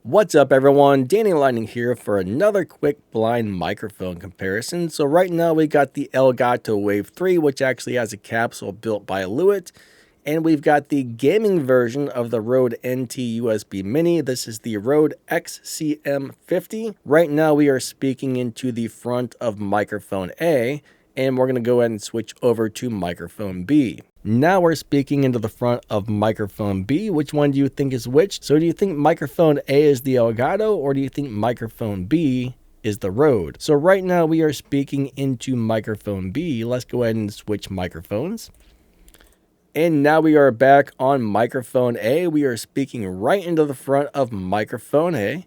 What's up everyone, Danny Lightning here for another quick blind microphone comparison. So right now we got the Elgato Wave 3, which actually has a capsule built by Lewitt. And we've got the gaming version of the Rode NT USB Mini. This is the Rode XCM 50. Right now we are speaking into the front of microphone A, and we're going to go ahead and switch over to microphone B. Now we're speaking into the front of microphone B. Which one do you think is which? So do you think microphone A is the Elgato, or do you think microphone B is the Rode? So right now we are speaking into microphone B. Let's go ahead and switch microphones. And now we are back on microphone A. We are speaking right into the front of microphone A.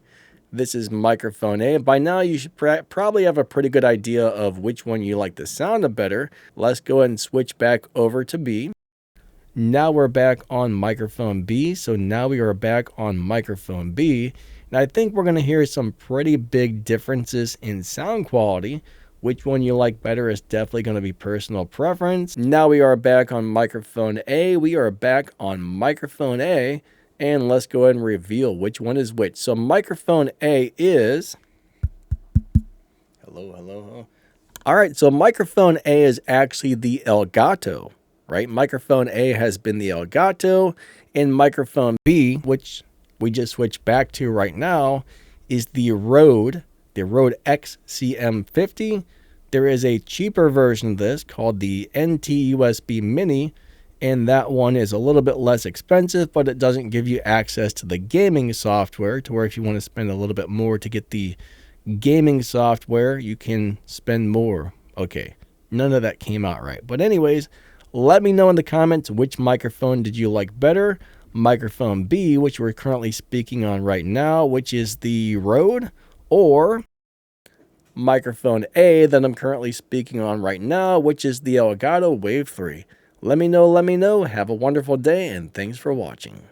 This is microphone A. By now you should probably have a pretty good idea of which one you like the sound of better. Let's go ahead and switch back over to B. Now we're back on microphone B. So now we are back on microphone B. And I think we're going to hear some pretty big differences in sound quality. Which one you like better is definitely going to be personal preference. Now we are back on microphone A. We are back on microphone A. And let's go ahead and reveal which one is which. So microphone A is... Hello. All right, so microphone A is actually the Elgato, right? Microphone A has been the Elgato. And microphone B, which we just switched back to right now, is the Rode XCM 50. There is a cheaper version of this called the NT USB Mini, and that one is a little bit less expensive, but it doesn't give you access to the gaming software, to where if you want to spend a little bit more to get the gaming software, you can spend more. Okay, none of that came out right. But anyways, let me know in the comments which microphone did you like better. Microphone B, which we're currently speaking on right now, which is the Rode, or microphone A that I'm currently speaking on right now, which is the Elgato Wave 3. Let me know. Have a wonderful day, and thanks for watching.